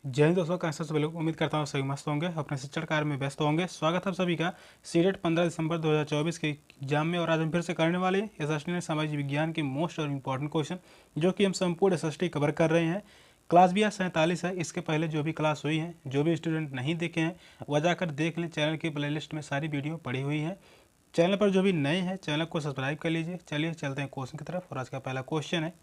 जय हिंद दोस्तों, कैसे सब लोग। उम्मीद करता हूँ सभी मस्त होंगे, अपने शिक्षण कार्य में व्यस्त होंगे। स्वागत है आप सभी का सीडेट 15 दिसंबर 2024 के एग्जाम में। और आज हम फिर से करने वाले एसएसटी ने सामाजिक विज्ञान के मोस्ट और इम्पॉर्टेंट क्वेश्चन, जो कि हम संपूर्ण एसएसटी कवर कर रहे हैं। क्लास भी आज 47 है। इसके पहले जो भी क्लास हुई है, जो भी स्टूडेंट नहीं देखे हैं वह जाकर देख लें। चैनल की प्लेलिस्ट में सारी वीडियो पड़ी हुई है। चैनल पर जो भी नए हैं, चैनल को सब्सक्राइब कर लीजिए। चलिए चलते हैं क्वेश्चन की तरफ। और आज का पहला क्वेश्चन है,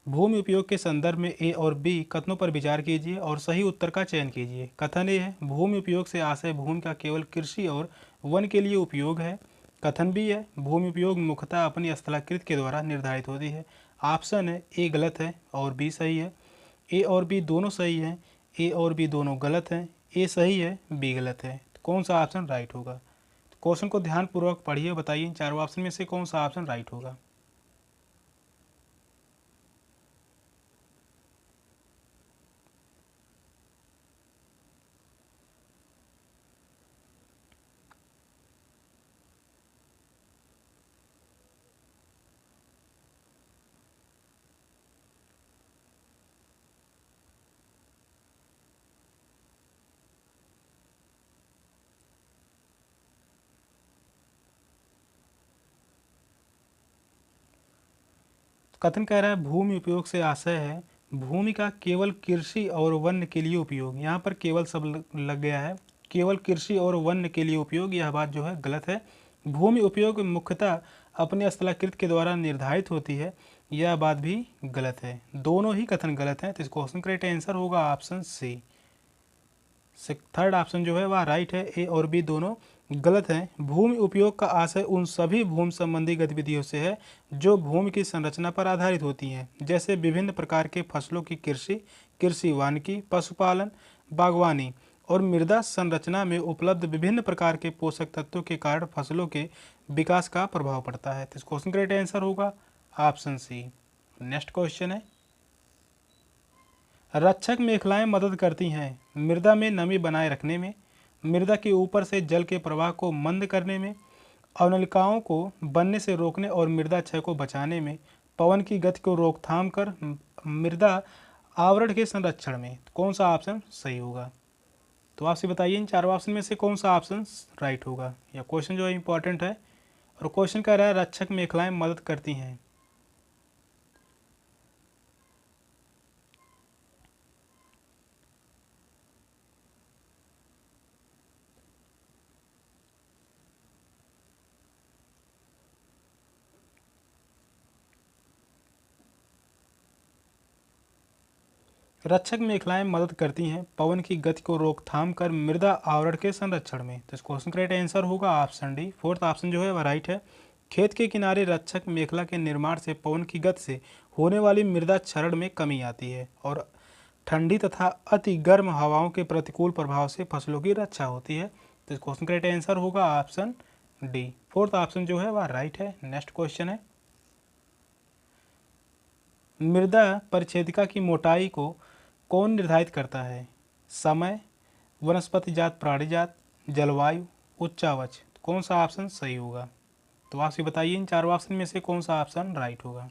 भूमि उपयोग के संदर्भ में ए और बी कथनों पर विचार कीजिए और सही उत्तर का चयन कीजिए। कथन ए है, भूमि उपयोग से आशय भूमि का केवल कृषि और वन के लिए उपयोग है। कथन बी है, भूमि उपयोग मुख्यतः अपनी स्थलाकृत के द्वारा निर्धारित होती है। ऑप्शन है ए गलत है और बी सही है। ए और बी दोनों सही है, ए और बी दोनों गलत है। ए सही है, बी गलत है। तो कौन सा ऑप्शन राइट होगा? क्वेश्चन को ध्यानपूर्वक पढ़िए, बताइए इन चारों ऑप्शन में से कौन सा ऑप्शन राइट होगा। कथन कह रहा है भूमि उपयोग से आशय है भूमि का केवल कृषि और वन्य के लिए उपयोग। यहाँ पर केवल सब लग गया है, केवल कृषि और वन्य के लिए उपयोग। यह बात जो है गलत है। भूमि उपयोग मुख्यतः अपने स्थलाकृत के द्वारा निर्धारित होती है, यह बात भी गलत है। दोनों ही कथन गलत हैं। तो इस क्वेश्चन का राइट आंसर होगा ऑप्शन सी। थर्ड ऑप्शन जो है वह राइट है। ए और बी दोनों गलत हैं। भूमि उपयोग का आशय उन सभी भूमि संबंधी गतिविधियों से है जो भूमि की संरचना पर आधारित होती हैं, जैसे विभिन्न प्रकार के फसलों की कृषि, कृषि वानिकी, पशुपालन, बागवानी और मृदा संरचना में उपलब्ध विभिन्न प्रकार के पोषक तत्वों के कारण फसलों के विकास का प्रभाव पड़ता है। तो इस क्वेश्चन का राइट आंसर होगा ऑप्शन सी। नेक्स्ट क्वेश्चन है, रक्षक मेखलाएं मदद करती हैं मृदा में नमी बनाए रखने में, मृदा के ऊपर से जल के प्रवाह को मंद करने में, अवनलिकाओं को बनने से रोकने और मृदा क्षय को बचाने में, पवन की गति को रोकथाम कर मृदा आवरण के संरक्षण में। तो कौन सा ऑप्शन सही होगा? तो आपसे बताइए इन चारों ऑप्शन में से कौन सा ऑप्शन राइट होगा। यह क्वेश्चन जो है इंपॉर्टेंट है। और क्वेश्चन कह रहा है रक्षक मेखलाएं मदद करती हैं। रक्षक मेखलाएं मदद करती हैं पवन की गति को रोकथाम कर मृदा आवरण के संरक्षण में। तो इस क्वेश्चन का राइट आंसर होगा ऑप्शन डी। फोर्थ ऑप्शन जो है वह राइट है। खेत के किनारे रक्षक मेखला के निर्माण से पवन की गति से होने वाली मृदा क्षरण में कमी आती है और ठंडी तथा अति गर्म हवाओं के प्रतिकूल प्रभाव से फसलों की रक्षा होती है। तो इस क्वेश्चन का राइट आंसर होगा ऑप्शन डी। फोर्थ ऑप्शन जो है वह राइट है। नेक्स्ट क्वेश्चन है, मृदा परिच्छेदिका की मोटाई को कौन निर्धारित करता है? समय, वनस्पति जात प्राणी जात, जलवायु, उच्चावच। कौन सा ऑप्शन सही होगा? तो आप बताइए इन चारों ऑप्शन में से कौन सा ऑप्शन राइट होगा।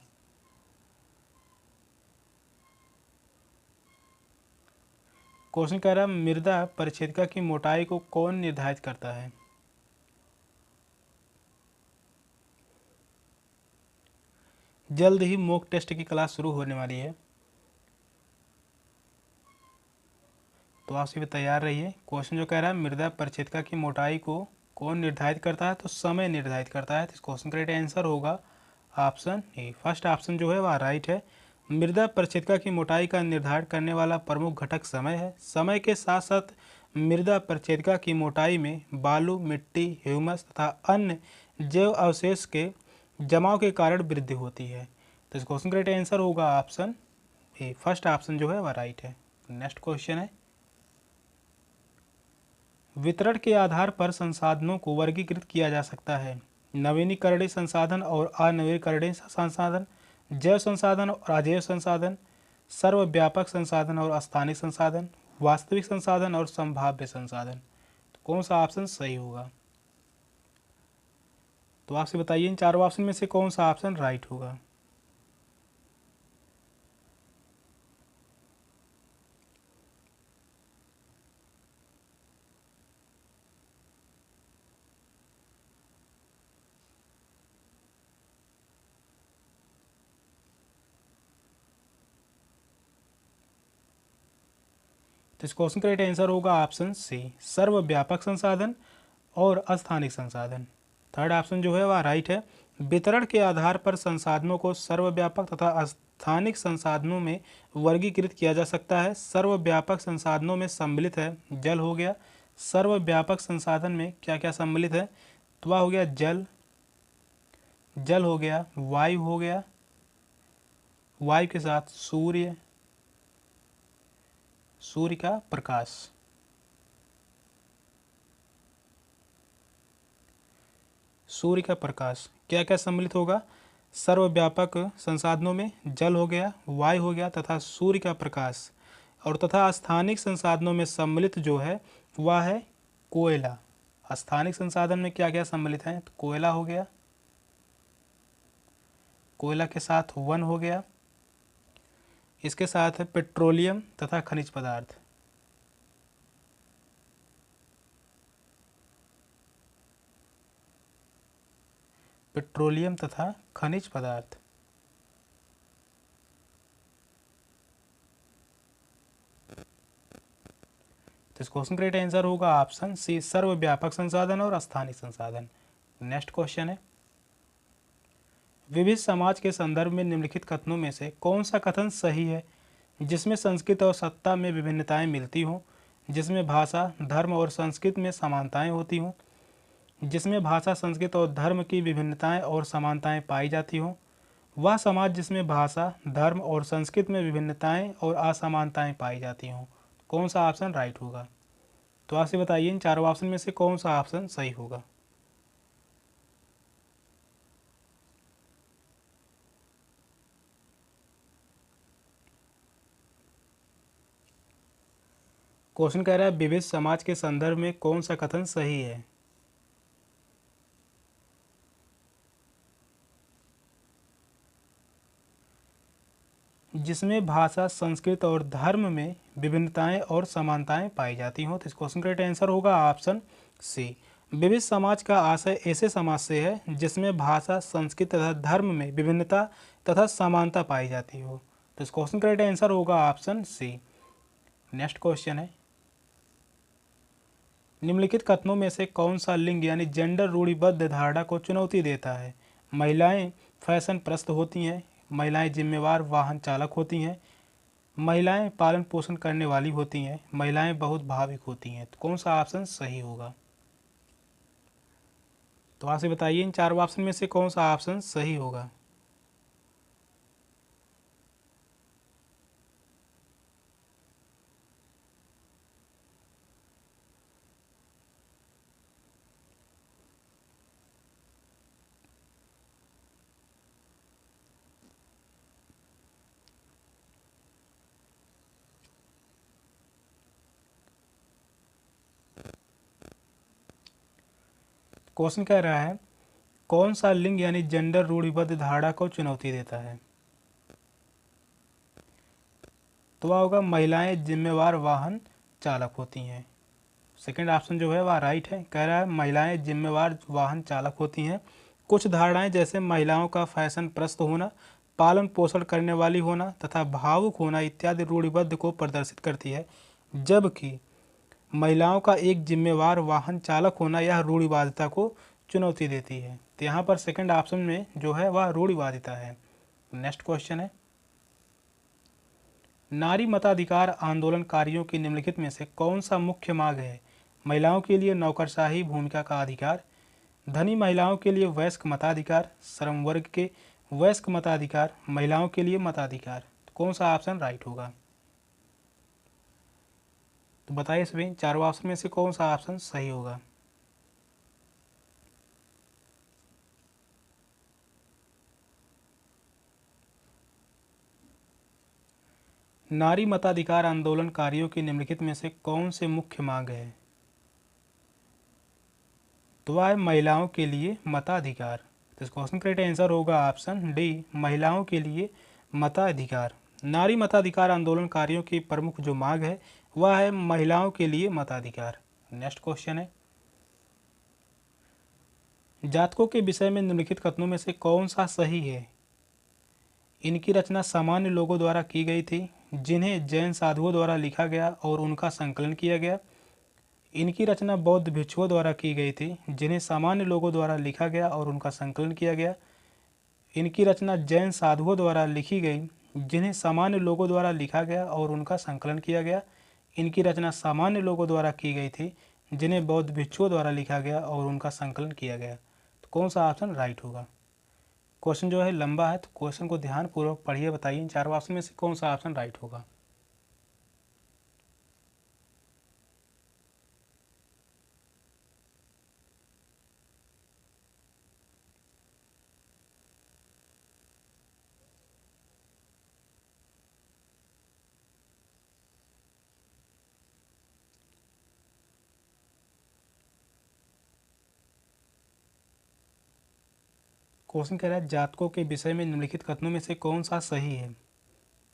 क्वेश्चन कह रहा है मृदा परिच्छेदिका की मोटाई को कौन निर्धारित करता है? जल्द ही मॉक टेस्ट की क्लास शुरू होने वाली है, तो आप सभी तैयार रहिए। क्वेश्चन जो कह रहा है मृदा परिच्छेदिका की मोटाई को कौन निर्धारित करता है, तो समय निर्धारित करता है। तो इस क्वेश्चन का राइट आंसर होगा ऑप्शन ए। फर्स्ट ऑप्शन जो है वह राइट है। मृदा परिच्छेदिका की मोटाई का निर्धारण करने वाला प्रमुख घटक समय है। समय के साथ साथ मृदा परिच्छेदिका की मोटाई में बालू, मिट्टी, ह्यूमस तथा अन्य जैव अवशेष के जमाव के कारण वृद्धि होती है। तो इस क्वेश्चन का राइट आंसर होगा ऑप्शन ए। फर्स्ट ऑप्शन जो है वह राइट है। नेक्स्ट क्वेश्चन है, वितरण के आधार पर संसाधनों को वर्गीकृत किया जा सकता है। नवीनीकरणीय संसाधन और अनवीनीकरणीय संसाधन, जैव संसाधन और अजैव संसाधन, सर्वव्यापक संसाधन और स्थानिक संसाधन, वास्तविक संसाधन और संभाव्य संसाधन। तो कौन सा ऑप्शन सही होगा? तो आपसे बताइए इन चारों ऑप्शन में से कौन सा ऑप्शन राइट होगा। तो इस क्वेश्चन का राइट आंसर होगा ऑप्शन सी, सर्वव्यापक संसाधन और अस्थानिक संसाधन। थर्ड ऑप्शन जो है वह राइट है। वितरण के आधार पर संसाधनों को सर्वव्यापक तथा स्थानिक संसाधनों में वर्गीकृत किया जा सकता है। सर्वव्यापक संसाधनों में सम्मिलित है जल हो गया। सर्वव्यापक संसाधन में क्या क्या सम्मिलित है? तो वह हो गया जल, जल हो गया, वायु हो गया, वायु के साथ सूर्य, सूर्य का प्रकाश, सूर्य का प्रकाश क्या क्या सम्मिलित होगा? सर्वव्यापक संसाधनों में जल हो गया, वायु हो गया तथा सूर्य का प्रकाश। और तथा स्थानिक संसाधनों में सम्मिलित जो है वह है कोयला। स्थानिक संसाधन में क्या क्या सम्मिलित है? तो कोयला हो गया, कोयला के साथ वन हो गया, इसके साथ है पेट्रोलियम तथा खनिज पदार्थ। पेट्रोलियम तथा खनिज पदार्थ। तो इस क्वेश्चन का राइट आंसर होगा ऑप्शन सी, सर्वव्यापक संसाधन और स्थानिक संसाधन। नेक्स्ट क्वेश्चन है, विविध समाज के संदर्भ में निम्नलिखित कथनों में से कौन सा कथन सही है जिसमें संस्कृत और सत्ता में विभिन्नताएं मिलती हों, जिसमें भाषा, धर्म और संस्कृत में समानताएं होती हों, जिसमें भाषा, संस्कृत और धर्म की विभिन्नताएं और समानताएं पाई जाती हों। वह समाज जिसमें भाषा, धर्म और संस्कृत में विभिन्नताएं और असमानताएं पाई जाती हों। कौन सा ऑप्शन राइट होगा? तो आपसे बताइए इन चारों ऑप्शन में से कौन सा ऑप्शन सही होगा। क्वेश्चन कह रहा है विविध समाज के संदर्भ में कौन सा कथन सही है। जिसमें भाषा, संस्कृत और धर्म में विभिन्नताएं और समानताएं पाई जाती हों। तो इस क्वेश्चन का राइट आंसर होगा ऑप्शन सी। विविध समाज का आशय ऐसे समाज से है जिसमें भाषा, संस्कृत तथा धर्म में विभिन्नता तथा समानता पाई जाती हो। तो इस क्वेश्चन का राइट आंसर होगा ऑप्शन सी। नेक्स्ट क्वेश्चन है, निम्नलिखित कथनों में से कौन सा लिंग यानी जेंडर रूढ़िबद्ध धारणा को चुनौती देता है? महिलाएं फैशन प्रस्त होती हैं, महिलाएं जिम्मेवार वाहन चालक होती हैं, महिलाएं पालन पोषण करने वाली होती हैं, महिलाएं बहुत भावुक होती हैं। तो कौन सा ऑप्शन सही होगा? तो आपसे बताइए इन चार ऑप्शन में से कौन सा ऑप्शन सही होगा। क्वेश्चन कह रहा है कौन सा लिंग यानी जेंडर रूढ़िबद्ध धारणा को चुनौती देता है? तो वह होगा महिलाएं जिम्मेवार वाहन चालक होती हैं। सेकंड ऑप्शन जो है वह राइट है। कह रहा है महिलाएं जिम्मेवार वाहन चालक होती हैं। कुछ धारणाएं जैसे महिलाओं का फैशन प्रस्त होना, पालन पोषण करने वाली होना तथा भावुक होना इत्यादि रूढ़िबद्ध को प्रदर्शित करती है, जबकि महिलाओं का एक जिम्मेवार वाहन चालक होना यह रूढ़िवादिता को चुनौती देती है। तो यहाँ पर सेकंड ऑप्शन में जो है वह रूढ़िवादिता है। नेक्स्ट क्वेश्चन है, नारी मताधिकार आंदोलनकारियों की निम्नलिखित में से कौन सा मुख्य मांग है? महिलाओं के लिए नौकरशाही भूमिका का अधिकार, धनी महिलाओं के लिए वयस्क मताधिकार, श्रम वर्ग के वयस्क मताधिकार, महिलाओं के लिए मताधिकार। तो कौन सा ऑप्शन राइट होगा? तो बताइए सभी चारों ऑप्शन में से कौन सा ऑप्शन सही होगा। नारी मताधिकार आंदोलनकारियों की निम्नलिखित में से कौन से मुख्य मांग है? तो वह है महिलाओं के लिए मताधिकार। तो इस क्वेश्चन का राइट आंसर होगा ऑप्शन डी, महिलाओं के लिए मताधिकार। नारी मताधिकार आंदोलनकारियों की प्रमुख जो मांग है वह है महिलाओं के लिए मताधिकार। नेक्स्ट क्वेश्चन है, जातकों के विषय में निम्नलिखित कथनों में से कौन सा सही है? इनकी रचना सामान्य लोगों द्वारा की गई थी, जिन्हें जैन साधुओं द्वारा लिखा गया और उनका संकलन किया गया। इनकी रचना बौद्ध भिक्षुओं द्वारा की गई थी, जिन्हें सामान्य लोगों द्वारा लिखा गया और उनका संकलन किया गया। इनकी रचना जैन साधुओं द्वारा लिखी गई, जिन्हें सामान्य लोगों द्वारा लिखा गया और उनका संकलन किया गया। इनकी रचना सामान्य लोगों द्वारा की गई थी, जिन्हें बौद्ध भिक्षुओं द्वारा लिखा गया और उनका संकलन किया गया। तो कौन सा ऑप्शन राइट होगा? क्वेश्चन जो है लंबा है, तो क्वेश्चन को ध्यानपूर्वक पढ़िए, बताइए इन चारों ऑप्शन में से कौन सा ऑप्शन राइट होगा। क्वेश्चन कह रहा है जातकों के विषय में निम्नलिखित कथनों में से कौन सा सही है?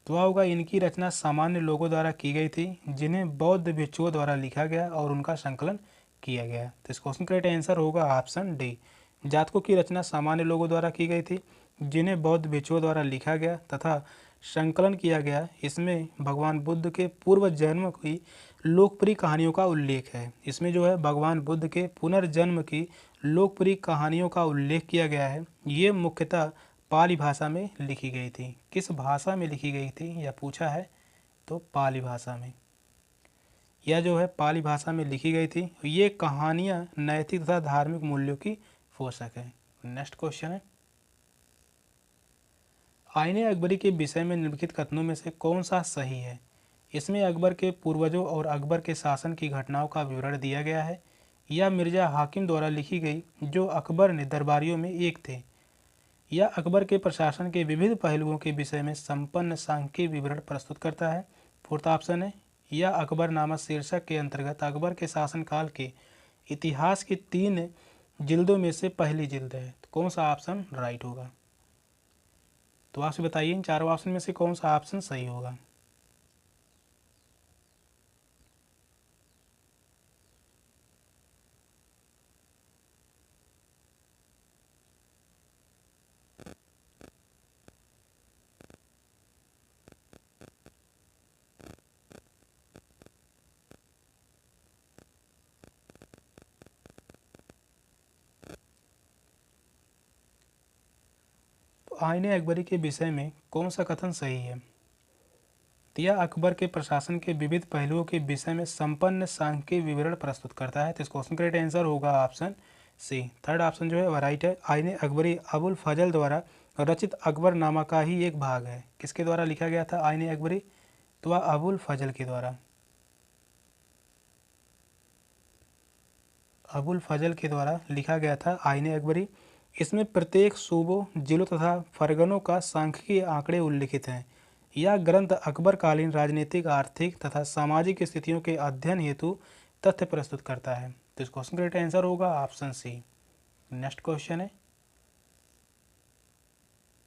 तो होगा इनकी रचना सामान्य लोगों द्वारा की गई थी, जिन्हें बौद्ध भिक्षुओं द्वारा लिखा गया और उनका संकलन किया गया। तो इस क्वेश्चन का राइट आंसर होगा ऑप्शन डी। जातकों की रचना सामान्य लोगों द्वारा की गई थी, जिन्हें बौद्ध भिक्षुओं द्वारा लिखा गया तथा संकलन किया गया। इसमें भगवान बुद्ध के पूर्व जन्म की लोकप्रिय कहानियों का उल्लेख है। इसमें जो है भगवान बुद्ध के पुनर्जन्म की लोकप्रिय कहानियों का उल्लेख किया गया है। ये मुख्यतः पाली भाषा में लिखी गई थी। किस भाषा में लिखी गई थी यह पूछा है, तो पाली भाषा में। यह जो है पाली भाषा में लिखी गई थी। ये कहानियाँ नैतिक तथा धार्मिक मूल्यों की पोषक है। नेक्स्ट क्वेश्चन है, आईने अकबरी के विषय में निम्नलिखित कथनों में से कौन सा सही है? इसमें अकबर के पूर्वजों और अकबर के शासन की घटनाओं का विवरण दिया गया है। यह मिर्जा हाकिम द्वारा लिखी गई, जो अकबर ने दरबारियों में एक थे। यह अकबर के प्रशासन के विविध पहलुओं के विषय में संपन्न सांख्यिक विवरण प्रस्तुत करता है। फोर्थ ऑप्शन है, यह अकबरनामा शीर्षक के अंतर्गत अकबर के शासनकाल के इतिहास की 3 जिल्दों में से पहली जिल्द है। तो कौन सा ऑप्शन राइट होगा? तो आपसे बताइए इन चारों ऑप्शन में से कौन सा ऑप्शन सही होगा। तो आईने अकबरी के विषय में कौन सा कथन सही है? तो यह अकबर के प्रशासन के विविध पहलुओं के विषय में संपन्न सांख्यिक विवरण प्रस्तुत करता है। तो इस क्वेश्चन का राइट आंसर होगा ऑप्शन सी। थर्ड ऑप्शन जो है वह राइट है। आईने अकबरी अबुल फजल द्वारा रचित अकबरनामा का ही एक भाग है। किसके द्वारा लिखा गया था आईने अकबरी? तो वह अबुल फजल के द्वारा, अबुल फजल के द्वारा लिखा गया था आईने अकबरी। इसमें प्रत्येक सूबों, जिलों तथा फरगनों का सांख्यिकीय आंकड़े उल्लिखित हैं। यह ग्रंथ अकबरकालीन राजनीतिक, आर्थिक तथा सामाजिक स्थितियों के अध्ययन हेतु तथ्य प्रस्तुत करता है। तो इस क्वेश्चन का राइट आंसर होगा ऑप्शन सी। नेक्स्ट क्वेश्चन है,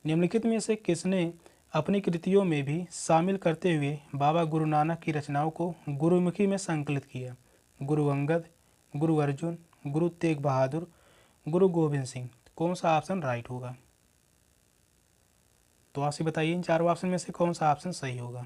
निम्नलिखित में से किसने अपनी कृतियों में भी शामिल करते हुए बाबा गुरु नानक की रचनाओं को गुरुमुखी में संकलित किया? गुरु अंगद, गुरु अर्जुन, गुरु तेग बहादुर, गुरु गोविंद सिंह। कौन सा ऑप्शन राइट होगा? तो आपसे बताइए इन चारों ऑप्शन में से कौन सा ऑप्शन सही होगा।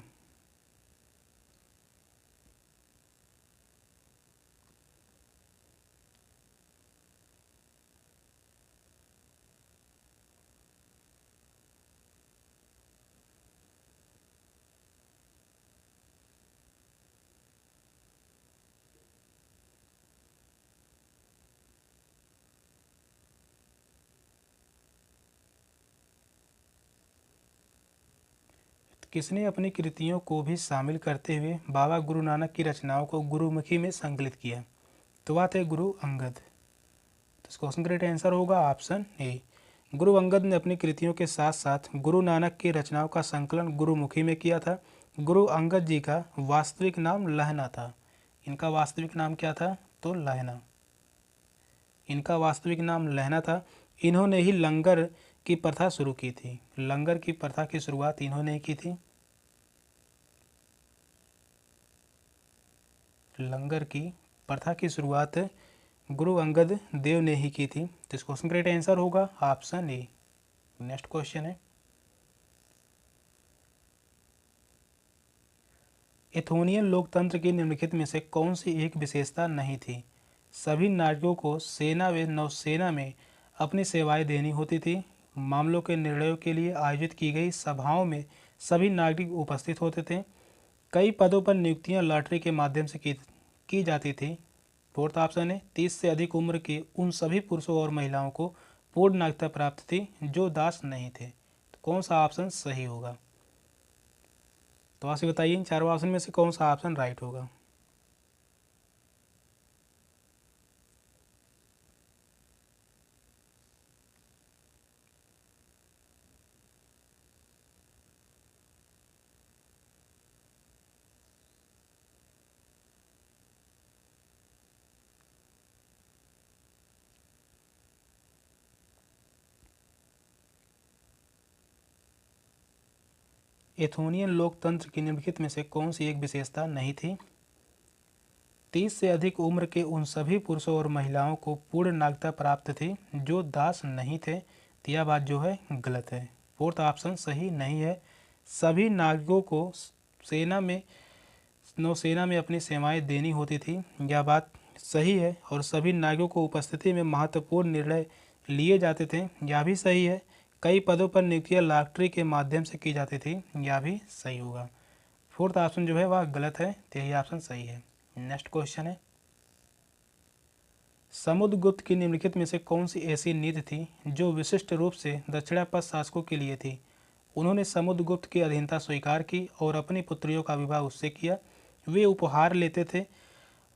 किसने अपनी कृतियों को भी शामिल करते हुए बाबा गुरु नानक की रचनाओं को गुरुमुखी में संकलित किया? तो वह थे गुरु अंगद। तो इस क्वेश्चन का राइट आंसर होगा ऑप्शन ए। गुरु अंगद ने अपनी कृतियों के साथ साथ गुरु नानक की रचनाओं का संकलन गुरुमुखी में किया था। गुरु अंगद जी का वास्तविक नाम लहना था। इनका वास्तविक नाम क्या था? तो लहना। इनका वास्तविक नाम लहना था। इन्होंने ही लंगर की प्रथा शुरू की थी। लंगर की प्रथा की शुरुआत इन्होंने ही की थी। लंगर की प्रथा की शुरुआत गुरु अंगद देव ने ही की थी। तो इस क्वेश्चन का राइट आंसर होगा ऑप्शन ए। नेक्स्ट क्वेश्चन है, एथोनियन लोकतंत्र की निम्नलिखित में से कौन सी एक विशेषता नहीं थी? सभी नागरिकों को सेना व नौसेना में अपनी सेवाएं देनी होती थी। मामलों के निर्णयों के लिए आयोजित की गई सभाओं में सभी नागरिक उपस्थित होते थे। कई पदों पर नियुक्तियां लॉटरी के माध्यम से की जाती थी। फोर्थ ऑप्शन है 30 से अधिक उम्र के उन सभी पुरुषों और महिलाओं को पूर्ण नागरिकता प्राप्त थी जो दास नहीं थे। तो कौन सा ऑप्शन सही होगा? तो आपसे बताइए इन चारों ऑप्शन में से कौन सा ऑप्शन राइट होगा? एथोनियन लोकतंत्र की निम्नलिखित में से कौन सी एक विशेषता नहीं थी? 30 से अधिक उम्र के उन सभी पुरुषों और महिलाओं को पूर्ण नागरिकता प्राप्त थी जो दास नहीं थे। तो यह बात जो है गलत है। फोर्थ ऑप्शन सही नहीं है। सभी नागरिकों को सेना में नौसेना में अपनी सेवाएं देनी होती थी, यह बात सही है। और सभी नागरिकों को उपस्थिति में महत्वपूर्ण निर्णय लिए जाते थे, यह भी सही है। कई पदों पर नियुक्तियां लॉटरी के माध्यम से की जाती थी, यह भी सही होगा। फोर्थ ऑप्शन जो है वह गलत है, तो यही ऑप्शन सही है। नेक्स्ट क्वेश्चन है, समुद्रगुप्त की निम्नलिखित में से कौन सी ऐसी नीति थी जो विशिष्ट रूप से दक्षिणापथ शासकों के लिए थी? उन्होंने समुद्रगुप्त की अधीनता स्वीकार की और अपनी पुत्रियों का विवाह उससे किया। वे उपहार लेते थे,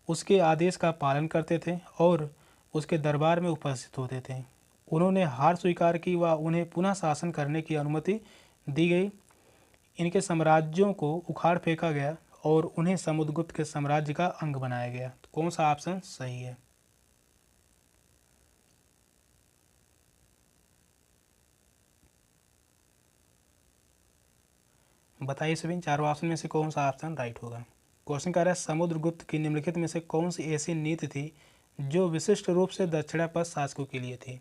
उसके आदेश का पालन करते थे और उसके दरबार में उपस्थित होते थे। उन्होंने हार स्वीकार की व उन्हें पुनः शासन करने की अनुमति दी गई। इनके साम्राज्यों को उखाड़ फेंका गया और उन्हें समुद्रगुप्त के साम्राज्य का अंग बनाया गया। तो कौन सा ऑप्शन सही है? बताइए सभी चारों ऑप्शन में से कौन सा ऑप्शन राइट होगा? क्वेश्चन कह रहा है समुद्रगुप्त की निम्नलिखित में से कौन सी ऐसी नीति थी जो विशिष्ट रूप से दक्षिणापथ शासकों के लिए थी?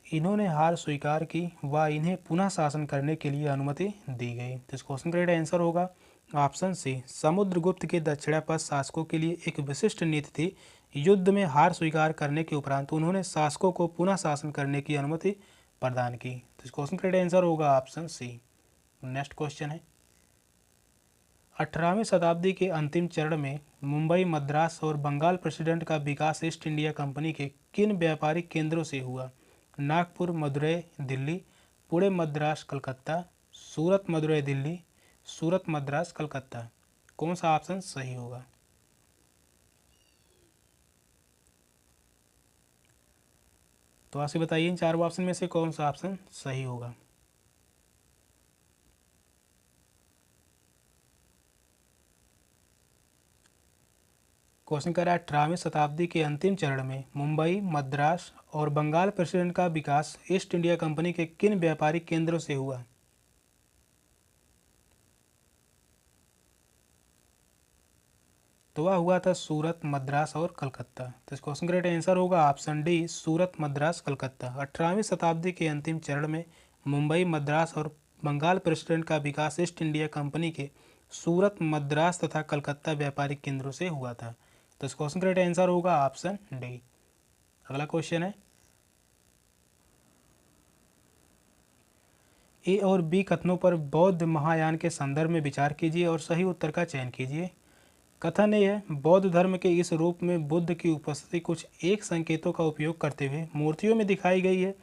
इन्होंने हार स्वीकार की व इन्हें पुनः शासन करने के लिए अनुमति दी गई। तो इस क्वेश्चन का राइट आंसर होगा ऑप्शन सी। समुद्रगुप्त के दक्षिणापथ शासकों के लिए एक विशिष्ट नीति थी। युद्ध में हार स्वीकार करने के उपरांत उन्होंने शासकों को पुनः शासन करने की अनुमति प्रदान की। तो इस क्वेश्चन का राइट आंसर होगा ऑप्शन सी। नेक्स्ट क्वेश्चन है, 18वीं शताब्दी के अंतिम चरण में मुंबई, मद्रास और बंगाल प्रेसिडेंट का विकास ईस्ट इंडिया कंपनी के किन व्यापारिक केंद्रों से हुआ? नागपुर, मदुरई, दिल्ली, पुणे, मद्रास, कलकत्ता, सूरत, मदुरई, दिल्ली, सूरत, मद्रास, कलकत्ता। कौन सा ऑप्शन सही होगा? तो आपसे बताइए इन चारों ऑप्शन में से कौन सा ऑप्शन सही होगा? क्वेश्चन कर रहा है 18वीं शताब्दी के अंतिम चरण में मुंबई, मद्रास और बंगाल प्रेसिडेंट का विकास ईस्ट इंडिया कंपनी के किन व्यापारिक केंद्रों से हुआ? तो वह हुआ था सूरत, मद्रास और कलकत्ता। तो इस क्वेश्चन का राइट आंसर होगा ऑप्शन डी, सूरत, मद्रास, कलकत्ता। 18वीं शताब्दी के अंतिम चरण में मुंबई, मद्रास और बंगाल प्रेसिडेंट का विकास ईस्ट इंडिया कंपनी के सूरत, मद्रास तथा कलकत्ता व्यापारिक केंद्रों से हुआ था। तो इस क्वेश्चन का राइट आंसर होगा ऑप्शन डी। अगला क्वेश्चन है, ए और बी कथनों पर बौद्ध महायान के संदर्भ में विचार कीजिए और सही उत्तर का चयन कीजिए। कथन ए है, बौद्ध धर्म के इस रूप में बुद्ध की उपस्थिति कुछ एक संकेतों का उपयोग करते हुए मूर्तियों में दिखाई गई है।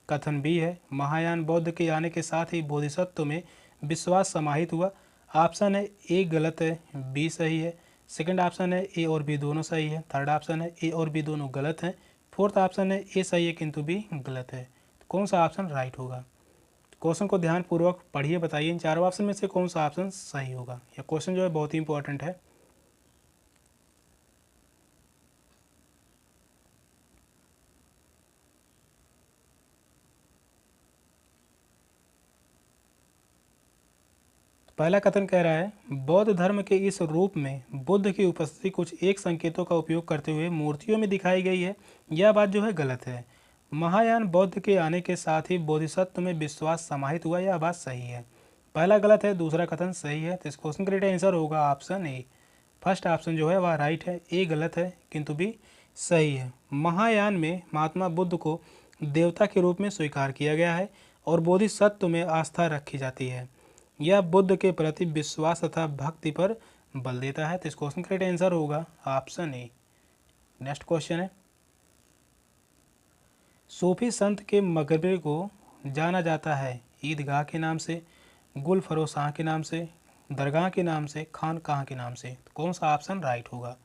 कथन बी है, महायान बौद्ध के आने के साथ ही बोधिसत्व में विश्वास समाहित हुआ। ऑप्शन है ए गलत है, बी सही है। सेकंड ऑप्शन है ए और बी दोनों सही है। थर्ड ऑप्शन है ए और बी दोनों गलत हैं। फोर्थ ऑप्शन है ए सही है किंतु बी गलत है। तो कौन सा ऑप्शन राइट होगा? क्वेश्चन को ध्यानपूर्वक पढ़िए, बताइए इन चारों ऑप्शन में से कौन सा ऑप्शन सही होगा। यह क्वेश्चन जो है बहुत ही इंपॉर्टेंट है। पहला कथन कह रहा है बौद्ध धर्म के इस रूप में बुद्ध की उपस्थिति कुछ एक संकेतों का उपयोग करते हुए मूर्तियों में दिखाई गई है। यह बात जो है गलत है। महायान बौद्ध के आने के साथ ही बोधिसत्व में विश्वास समाहित हुआ, यह बात सही है। पहला गलत है, दूसरा कथन सही है। तो इस क्वेश्चन का राइट आंसर होगा ऑप्शन ए। फर्स्ट ऑप्शन जो है वह राइट है, ए गलत है किंतु बी सही है। महायान में महात्मा बुद्ध को देवता के रूप में स्वीकार किया गया है और बोधिसत्व में आस्था रखी जाती है। यह बुद्ध के प्रति विश्वास तथा भक्ति पर बल देता है। तो इस क्वेश्चन का राइट आंसर होगा ऑप्शन ए। नेक्स्ट क्वेश्चन है, सूफी संत के मकबरे को जाना जाता है ईदगाह के नाम से, गुल फरोशाह के नाम से, दरगाह के नाम से, खानकाह के नाम से। तो कौन सा ऑप्शन राइट होगा?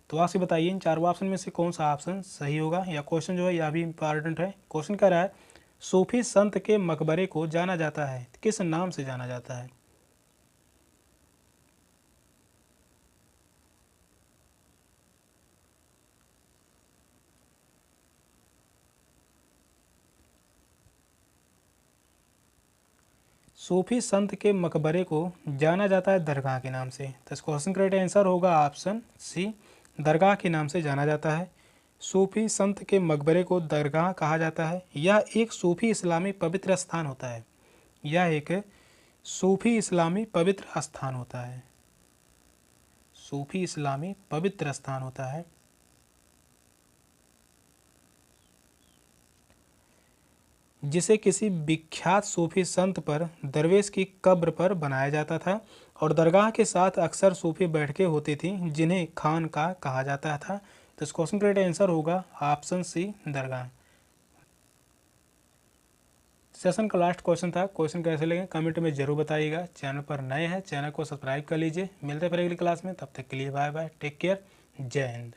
तो आपसे बताइए इन चारों ऑप्शन में से कौन सा ऑप्शन सही होगा। या क्वेश्चन जो है यह भी इंपॉर्टेंट है। क्वेश्चन कह रहा है सूफी संत के मकबरे को जाना जाता है, किस नाम से जाना जाता है? सूफी संत के मकबरे को जाना जाता है दरगाह के नाम से। तो इस क्वेश्चन का राइट आंसर होगा ऑप्शन सी, दरगाह के नाम से जाना जाता है। सूफी संत के मकबरे को दरगाह कहा जाता है। यह एक सूफी इस्लामी पवित्र स्थान होता है। यह एक सूफी इस्लामी पवित्र स्थान होता है। सूफी इस्लामी पवित्र स्थान होता है जिसे किसी विख्यात सूफी संत पर दरवेश की कब्र पर बनाया जाता था और दरगाह के साथ अक्सर सूफी बैठकें होती थी जिन्हें खानकाह कहा जाता था। तो इस क्वेश्चन का राइट आंसर होगा ऑप्शन सी, दरगाह। सेशन का लास्ट क्वेश्चन था। क्वेश्चन कैसे लगे कमेंट में जरूर बताइएगा। चैनल पर नए हैं चैनल को सब्सक्राइब कर लीजिए। मिलते हैं फिर अगली क्लास में, तब तक के लिए बाय बाय, टेक केयर, जय हिंद।